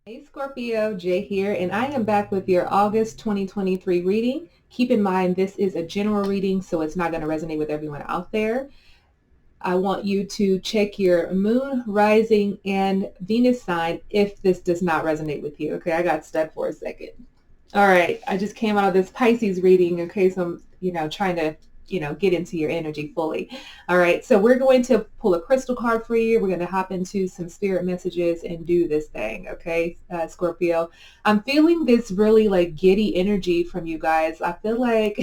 Hey Scorpio, Jay here, and I am back with your August 2023 reading. Keep in mind, this is a general reading, so it's not going to resonate with everyone out there. I want you to check your moon, rising, and Venus sign if this does not resonate with you. Okay, I got stuck for a second. All right, I just came out of this Pisces reading. Okay, so I'm, trying to, get into your energy fully. All right, so we're going to pull a crystal card for you. We're going to hop into some spirit messages and do this thing. Okay, Scorpio. I'm feeling this really like giddy energy from you guys. I feel like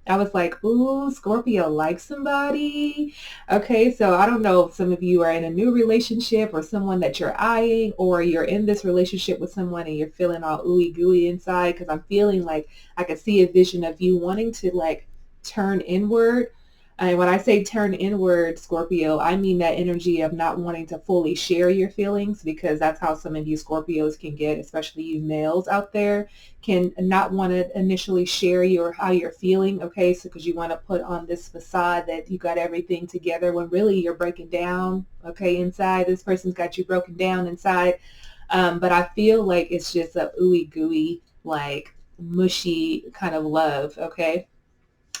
I was like, ooh, Scorpio likes somebody. Okay, so I don't know if some of you are in a new relationship or someone that you're eyeing, or you're in this relationship with someone and you're feeling all ooey gooey inside, because I'm feeling like I could see a vision of you wanting to like turn inward. And when I say turn inward, Scorpio, I mean that energy of not wanting to fully share your feelings, because that's how some of you Scorpios can get, especially you males out there, can not want to initially share how you're feeling. Okay, so because you want to put on this facade that you got everything together when really you're breaking down. Okay, inside this person's got you broken down inside. But I feel like it's just a ooey gooey, like mushy kind of love. Okay,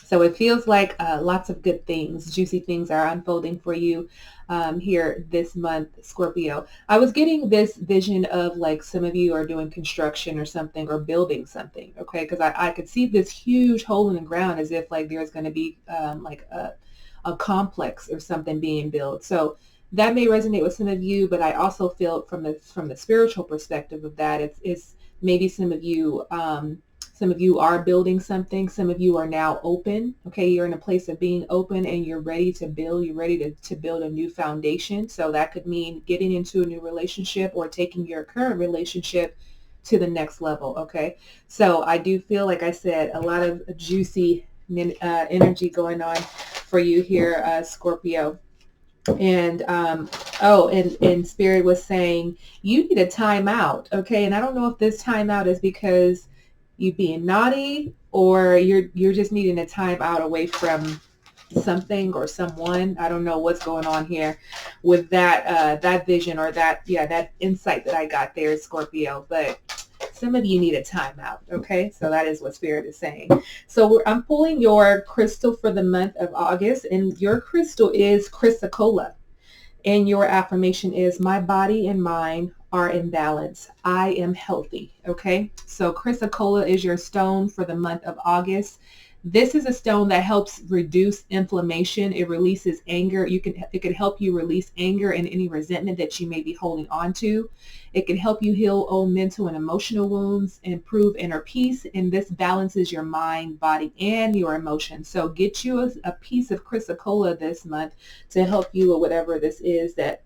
so it feels like lots of good things, juicy things are unfolding for you here this month, Scorpio. I was getting this vision of like some of you are doing construction or something, or building something, okay? Because I could see this huge hole in the ground, as if like there's going to be like a complex or something being built. So that may resonate with some of you, but I also feel from the spiritual perspective of that, it's maybe some of you are building something. Some of you are now open. Okay, you're in a place of being open and you're ready to build. You're ready to build a new foundation. So that could mean getting into a new relationship or taking your current relationship to the next level. Okay, so I do feel, like I said, a lot of juicy energy going on for you here, Scorpio. And and Spirit was saying you need a timeout. Okay, and I don't know if this timeout is because you being naughty, or you're just needing a time out away from something or someone. I don't know what's going on here with that vision, or that insight that I got there, Scorpio. But some of you need a timeout. Okay, so that is what Spirit is saying. So I'm pulling your crystal for the month of August, and your crystal is chrysocolla. And your affirmation is, my body and mind are in balance. I am healthy. Okay. So chrysocolla is your stone for the month of August. This is a stone that helps reduce inflammation. It releases anger. It can help you release anger and any resentment that you may be holding on to. It can help you heal old mental and emotional wounds, improve inner peace, and this balances your mind, body, and your emotions. So get you a piece of chrysocolla this month to help you with whatever this is that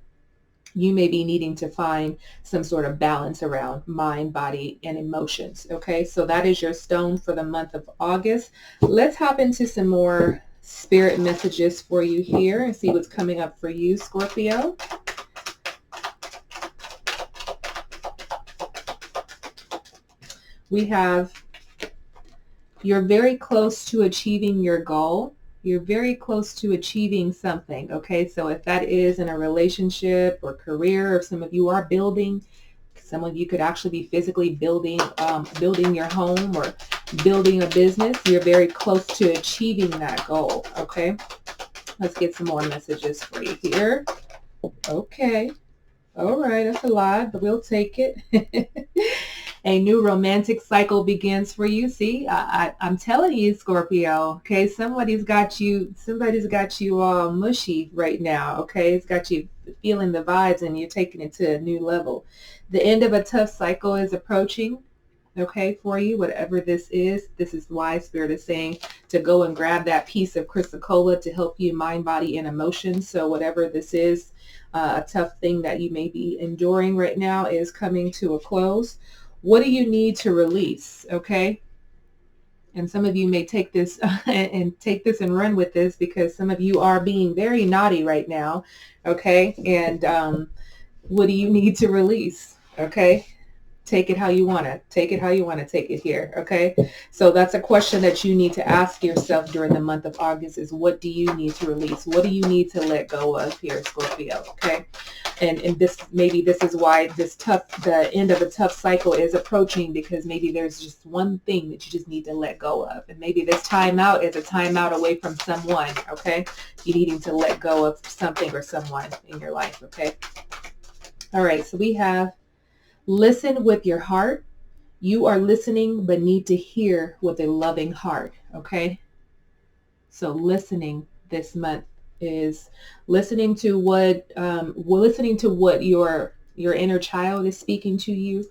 you may be needing to find some sort of balance around mind, body, and emotions. Okay, so that is your stone for the month of August. Let's hop into some more spirit messages for you here and see what's coming up for you, Scorpio. We have, you're very close to achieving your goal. You're very close to achieving something. Okay, so if that is in a relationship or career, if some of you are building, some of you could actually be physically building your home or building a business, you're very close to achieving that goal. Okay, let's get some more messages for you here. Okay, all right, that's a lot, but we'll take it. A new romantic cycle begins for you. See, I'm telling you, Scorpio. Okay, somebody's got you all mushy right now. Okay, it's got you feeling the vibes, and you're taking it to a new level. The end of a tough cycle is approaching. Okay, for you, whatever this is why Spirit is saying to go and grab that piece of chrysocolla to help you mind, body, and emotions. So whatever this is, a tough thing that you may be enduring right now is coming to a close. What do you need to release? Okay. And some of you may take this and run with this, because some of you are being very naughty right now. Okay. And what do you need to release? Okay. Take it how you want to take it here. Okay, so that's a question that you need to ask yourself during the month of August, is what do you need to release? What do you need to let go of here, Scorpio? Okay, And this, maybe this is why the end of a tough cycle is approaching, because maybe there's just one thing that you just need to let go of. And maybe this timeout is a timeout away from someone, okay? You needing to let go of something or someone in your life, okay? All right, so we have listen with your heart. You are listening, but need to hear with a loving heart, okay? So listening this month is listening to what your inner child is speaking to you,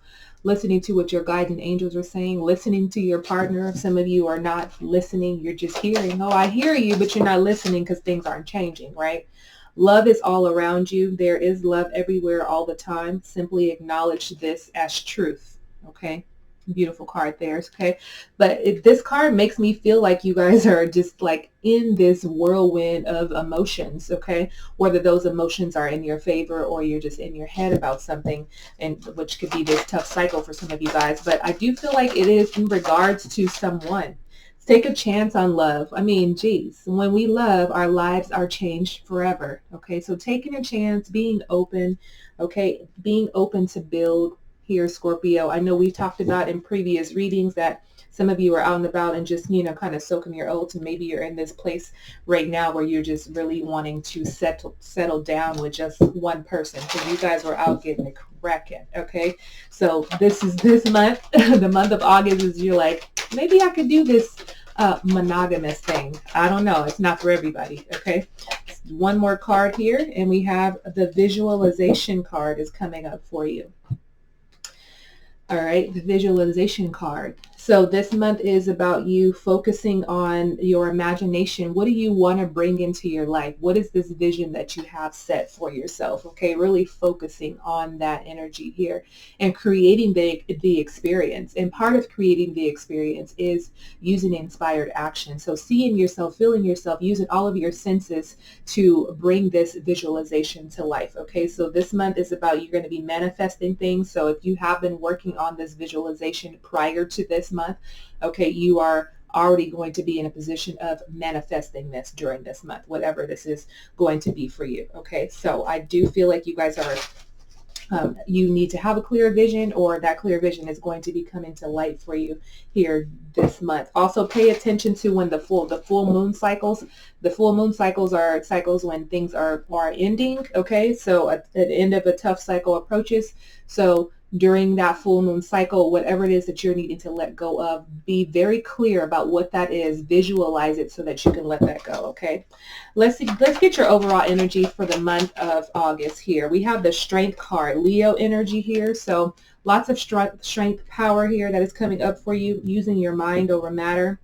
listening to what your guides and angels are saying, listening to your partner. Some of you are not listening. You're just hearing, oh, I hear you, but you're not listening because things aren't changing, right? Love is all around you. There is love everywhere all the time. Simply acknowledge this as truth, okay? Beautiful card there, okay? But this card makes me feel like you guys are just like in this whirlwind of emotions, okay? Whether those emotions are in your favor or you're just in your head about something, and which could be this tough cycle for some of you guys. But I do feel like it is in regards to someone. Take a chance on love. I mean, geez, when we love, our lives are changed forever, okay? So taking a chance, being open, okay? Being open to build here, Scorpio. I know we talked about in previous readings that some of you are out and about and just, kind of soaking your oats, and maybe you're in this place right now where you're just really wanting to settle down with just one person, because you guys were out getting it cracking, okay? So this month, the month of August, is you're like, maybe I could do this monogamous thing. I don't know. It's not for everybody, okay? One more card here, and we have the visualization card is coming up for you. All right, the visualization card. So this month is about you focusing on your imagination. What do you want to bring into your life? What is this vision that you have set for yourself? Okay, really focusing on that energy here and creating the experience. And part of creating the experience is using inspired action. So seeing yourself, feeling yourself, using all of your senses to bring this visualization to life. Okay, so this month is about you're going to be manifesting things. So if you have been working on this visualization prior to this month, okay, you are already going to be in a position of manifesting this during this month, whatever this is going to be for you. Okay, so I do feel like you guys are you need to have a clear vision, or that clear vision is going to be coming to light for you here this month. Also pay attention to when the full moon cycles. The full moon cycles are cycles when things are ending, okay? So at the end of a tough cycle approaches. So during that full moon cycle, whatever it is that you're needing to let go of, be very clear about what that is. Visualize it so that you can let that go, okay? Let's get your overall energy for the month of August here. We have the strength card, Leo energy here. So lots of strength power here that is coming up for you, using your mind over matter.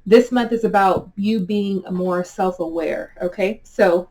This month is about you being more self-aware, okay? So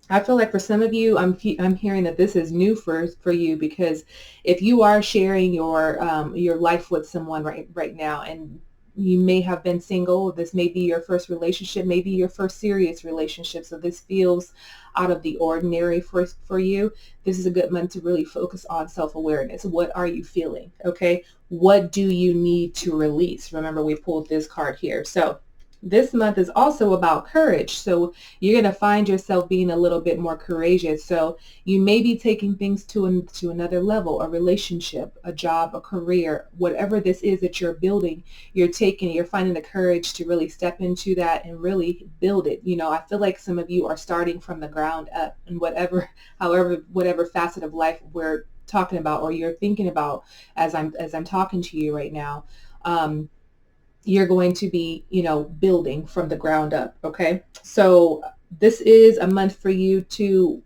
I feel like for some of you, I'm hearing that this is new for you, because if you are sharing your life with someone right now, and you may have been single, this may be your first relationship, maybe your first serious relationship, so this feels out of the ordinary for you. This is a good month to really focus on self-awareness. What are you feeling? Okay, what do you need to release? Remember, we pulled this card here. So this month is also about courage. So you're going to find yourself being a little bit more courageous. So you may be taking things to another level, a relationship, a job, a career, whatever this is that you're building, you're finding the courage to really step into that and really build it. I feel like some of you are starting from the ground up, and whatever facet of life we're talking about or you're thinking about as I'm talking to you right now. You're going to be, building from the ground up. Okay. So this is a month for you to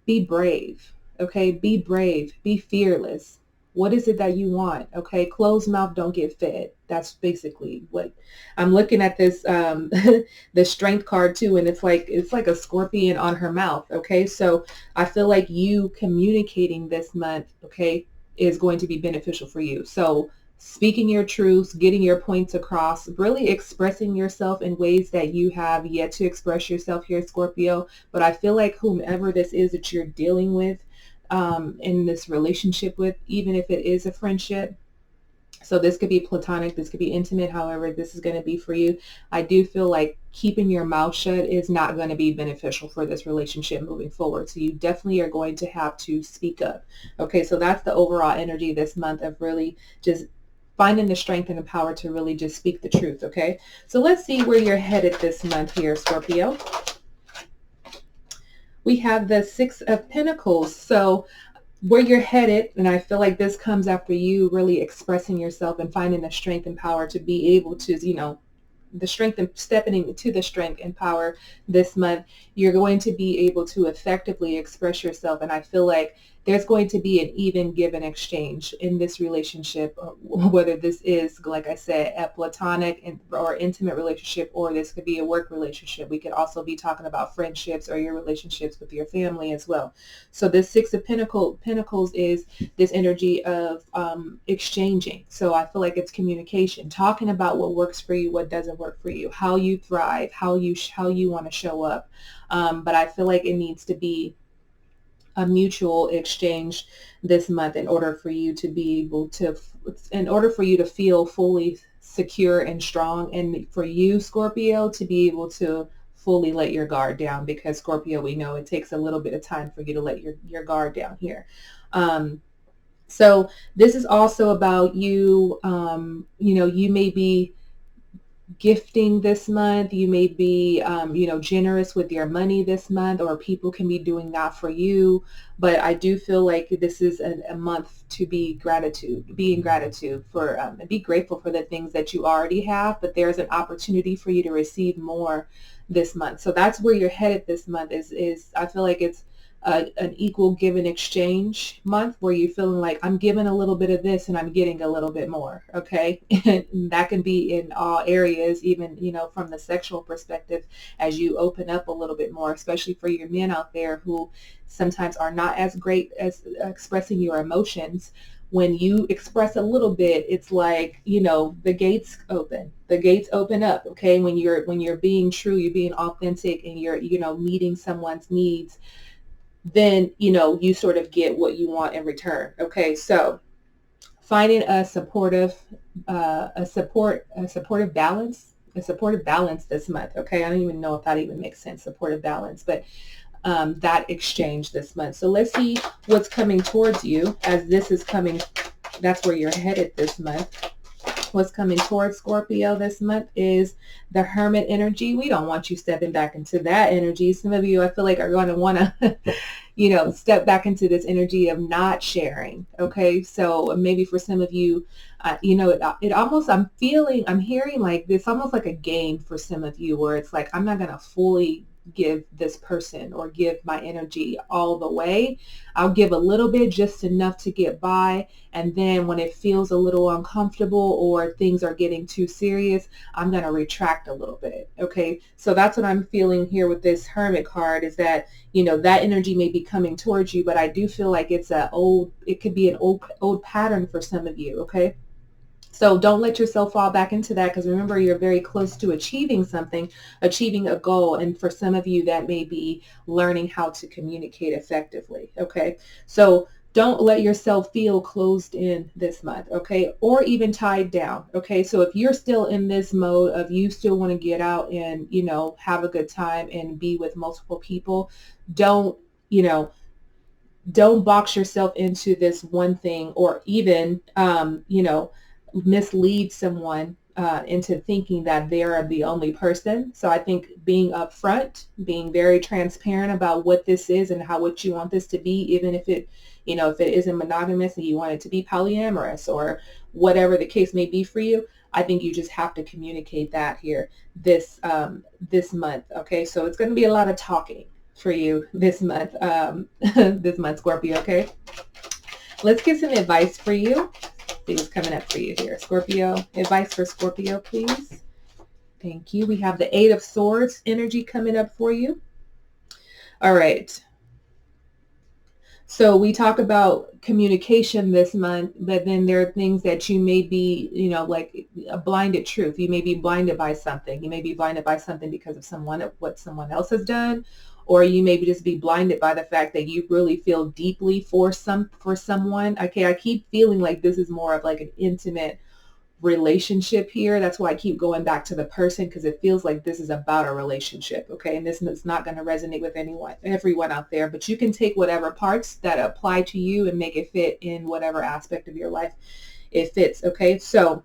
be brave. Okay. Be brave, be fearless. What is it that you want? Okay. Closed mouth don't get fed. That's basically what I'm looking at this, the strength card too. And it's like a scorpion on her mouth. Okay. So I feel like you communicating this month, okay, is going to be beneficial for you. So speaking your truths, getting your points across, really expressing yourself in ways that you have yet to express yourself here, Scorpio. But I feel like whomever this is that you're dealing with in this relationship with, even if it is a friendship, So this could be platonic, this could be intimate, however this is going to be for you. I do feel like keeping your mouth shut is not going to be beneficial for this relationship moving forward. So you definitely are going to have to speak up. Okay, so that's the overall energy this month of really just finding the strength and the power to really just speak the truth. Okay, so let's see where you're headed this month here, Scorpio. We have the Six of Pentacles. So where you're headed, and I feel like this comes after you really expressing yourself and finding the strength and power to be able to, the strength and stepping into the strength and power this month, you're going to be able to effectively express yourself. And I feel like there's going to be an even give and exchange in this relationship, whether this is, like I said, a platonic or intimate relationship, or this could be a work relationship. We could also be talking about friendships or your relationships with your family as well. So this Six of Pentacles is this energy of exchanging. So I feel like it's communication, talking about what works for you, what doesn't work for you, how you thrive, how you want to show up. But I feel like it needs to be a mutual exchange this month in order for you to be able to, in order for you to feel fully secure and strong, and for you, Scorpio, to be able to fully let your guard down, because Scorpio, we know it takes a little bit of time for you to let your guard down here. So this is also about you, you may be gifting this month. You may be, generous with your money this month, or people can be doing that for you. But I do feel like this is a month to be in gratitude for, and be grateful for the things that you already have. But there's an opportunity for you to receive more this month. So that's where you're headed this month. Is I feel like it's an equal give and exchange month, where you're feeling like I'm giving a little bit of this and I'm getting a little bit more. Okay. And that can be in all areas, even, from the sexual perspective, as you open up a little bit more, especially for your men out there who sometimes are not as great as expressing your emotions. When you express a little bit, it's like, the gates open up. Okay. When you're being true, you're being authentic, and you're, meeting someone's needs, then, you sort of get what you want in return. Okay. So finding a supportive balance this month. Okay. I don't even know if that even makes sense, supportive balance, but that exchange this month. So let's see what's coming towards you as this is coming. That's where you're headed this month. What's coming towards Scorpio this month is the Hermit energy. We don't want you stepping back into that energy. Some of you, I feel like, are going to want to, step back into this energy of not sharing. Okay. So maybe for some of you, it almost, I'm hearing like this, almost like a game for some of you, where it's like, I'm not going to fully give this person or give my energy all the way. I'll give a little bit, just enough to get by. And then when it feels a little uncomfortable or things are getting too serious, I'm going to retract a little bit. Okay. So that's what I'm feeling here with this Hermit card, is that, that energy may be coming towards you, but I do feel like it could be an old pattern for some of you. Okay. So don't let yourself fall back into that, because remember, you're very close to achieving something, achieving a goal. And for some of you, that may be learning how to communicate effectively. Okay. So don't let yourself feel closed in this month. Okay. Or even tied down. Okay. So if you're still in this mode of you still want to get out and, have a good time and be with multiple people, don't box yourself into this one thing, or even, mislead someone into thinking that they're the only person. So I think being upfront, being very transparent about what this is and what you want this to be, even if it isn't monogamous and you want it to be polyamorous or whatever the case may be for you, I think you just have to communicate that here this month. Okay, so it's going to be a lot of talking for you this month, Scorpio. Okay, let's get some advice for you. See what's coming up for you here, Scorpio. Advice for Scorpio, please. Thank you. We have the Eight of Swords energy coming up for you. All right. So we talk about communication this month, but then there are things that you may be, like a blinded truth. You may be blinded by something. You may be blinded by something because of what someone else has done, or you may just be blinded by the fact that you really feel deeply for someone. Okay, I keep feeling like this is more of like an intimate relationship here. That's why I keep going back to the person, because it feels like this is about a relationship. Okay. And this is not going to resonate with everyone out there, but you can take whatever parts that apply to you and make it fit in whatever aspect of your life it fits. Okay. So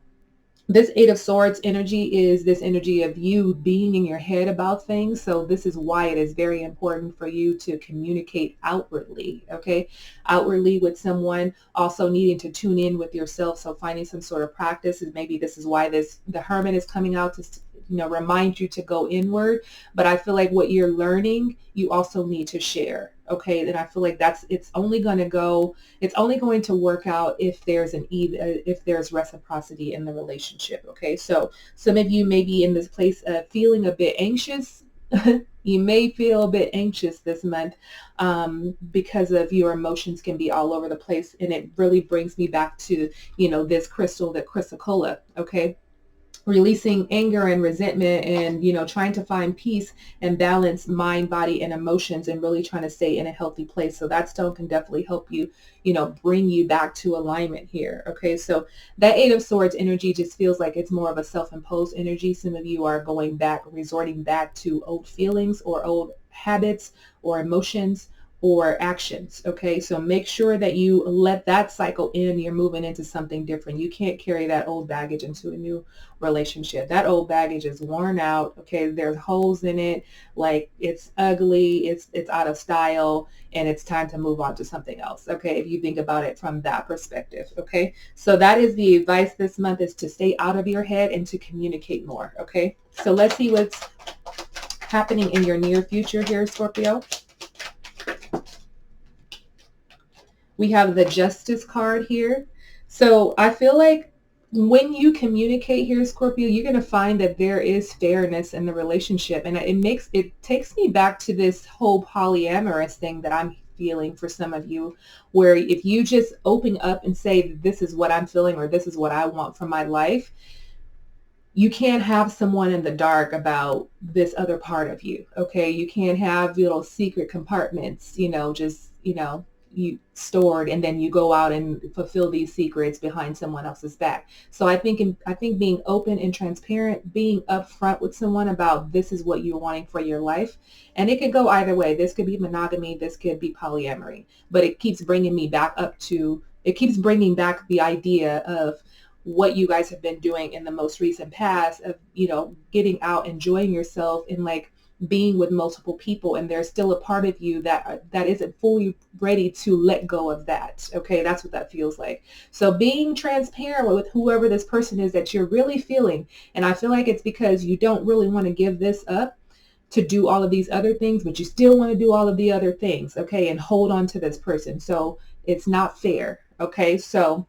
this Eight of Swords energy is this energy of you being in your head about things. So this is why it is very important for you to communicate outwardly, okay? Outwardly with someone, also needing to tune in with yourself. So finding some sort of practice, and maybe this is why the Hermit is coming out to, remind you to go inward. But I feel like what you're learning, you also need to share, okay? And I feel like it's only going to work out if there's reciprocity in the relationship. Okay. So some of you may be in this place of feeling a bit anxious. You may feel a bit anxious this month because of your emotions can be all over the place. And it really brings me back to, this crystal, the chrysocolla. Okay. Releasing anger and resentment, and trying to find peace and balance mind, body, and emotions, and really trying to stay in a healthy place. So that stone can definitely help you, bring you back to alignment here. Okay, so that Eight of Swords energy just feels like it's more of a self-imposed energy. Some of you are resorting back to old feelings or old habits or emotions or actions. Okay, so make sure that you let that cycle in. You're moving into something different. You can't carry that old baggage into a new relationship. That old baggage is worn out. Okay, there's holes in it, like it's ugly, it's out of style, and it's time to move on to something else. Okay, if you think about it from that perspective. Okay, so that is the advice this month, is to stay out of your head and to communicate more. Okay, so let's see what's happening in your near future here, Scorpio. We have the Justice card here. So I feel like when you communicate here, Scorpio, you're going to find that there is fairness in the relationship. And it takes me back to this whole polyamorous thing that I'm feeling for some of you, where if you just open up and say, this is what I'm feeling, or this is what I want from my life, you can't have someone in the dark about this other part of you. Okay. You can't have little secret compartments, you stored, and then you go out and fulfill these secrets behind someone else's back. So I think being open and transparent, being upfront with someone about this is what you're wanting for your life, and it could go either way. This could be monogamy, this could be polyamory, but it keeps bringing back the idea of what you guys have been doing in the most recent past of, getting out, enjoying yourself, and like being with multiple people, and there's still a part of you that isn't fully ready to let go of that. Okay, that's what that feels like. So being transparent with whoever this person is that you're really feeling, and I feel like it's because you don't really want to give this up to do all of these other things, but you still want to do all of the other things, okay, and hold on to this person. So it's not fair. Okay, so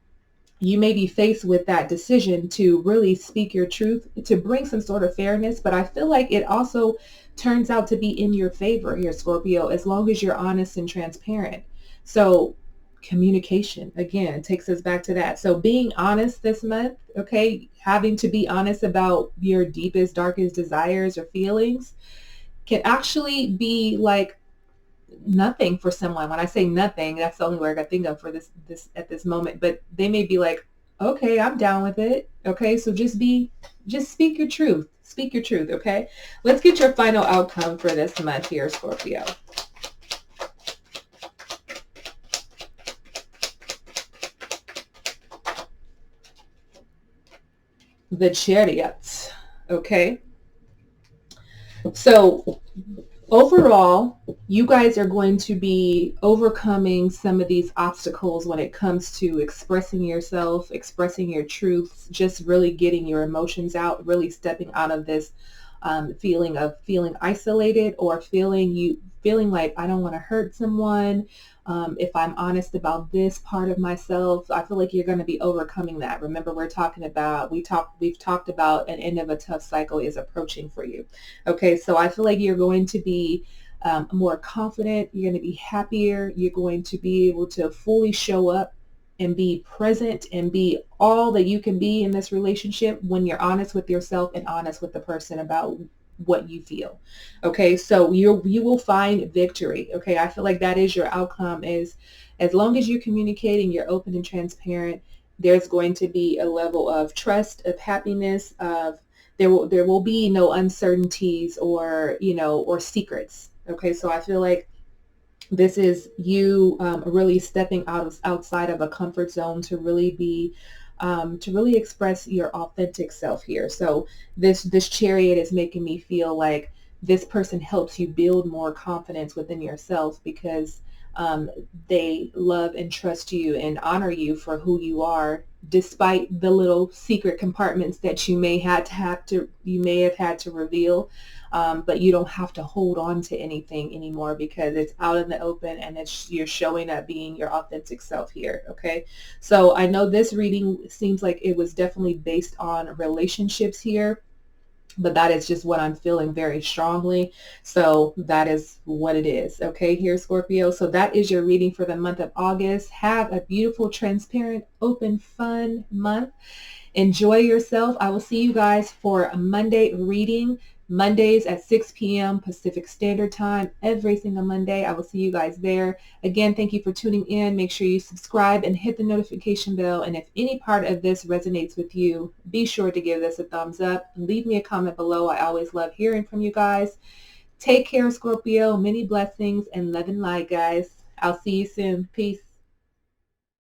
you may be faced with that decision to really speak your truth, to bring some sort of fairness, but I feel like it also turns out to be in your favor here, Scorpio, as long as you're honest and transparent. So communication, again, takes us back to that. So being honest this month, okay, having to be honest about your deepest, darkest desires or feelings can actually be like nothing for someone. When I say nothing, that's the only word I can think of for this at this moment, but they may be like, okay, I'm down with it. Okay, so just speak your truth. Speak your truth. Okay, let's get your final outcome for this month here, Scorpio. The Chariot. Okay, so overall, you guys are going to be overcoming some of these obstacles when it comes to expressing yourself, expressing your truths, just really getting your emotions out, really stepping out of this feeling isolated, or feeling like I don't want to hurt someone. If I'm honest about this part of myself, I feel like you're going to be overcoming that. Remember, we've talked about an end of a tough cycle is approaching for you. Okay, so I feel like you're going to be more confident. You're going to be happier. You're going to be able to fully show up and be present and be all that you can be in this relationship when you're honest with yourself and honest with the person about what you feel. Okay, so you will find victory. Okay, I feel like that is your outcome, is as long as you're communicating, you're open and transparent, There's going to be a level of trust, of happiness, of there will be no uncertainties or, or secrets. Okay, so I feel like this is you really stepping outside of a comfort zone to really be to really express your authentic self here. So this chariot is making me feel like this person helps you build more confidence within yourself because they love and trust you and honor you for who you are, despite the little secret compartments that you may have had to reveal. But you don't have to hold on to anything anymore because it's out in the open and you're showing up being your authentic self here. Okay, so I know this reading seems like it was definitely based on relationships here, but that is just what I'm feeling very strongly. So that is what it is. Okay, here, Scorpio. So that is your reading for the month of August. Have a beautiful, transparent, open, fun month. Enjoy yourself. I will see you guys for a Monday reading. Mondays at 6 p.m. Pacific Standard Time, every single Monday. I will see you guys there. Again, thank you for tuning in. Make sure you subscribe and hit the notification bell. And if any part of this resonates with you, be sure to give this a thumbs up. Leave me a comment below. I always love hearing from you guys. Take care, Scorpio. Many blessings and love and light, guys. I'll see you soon. Peace.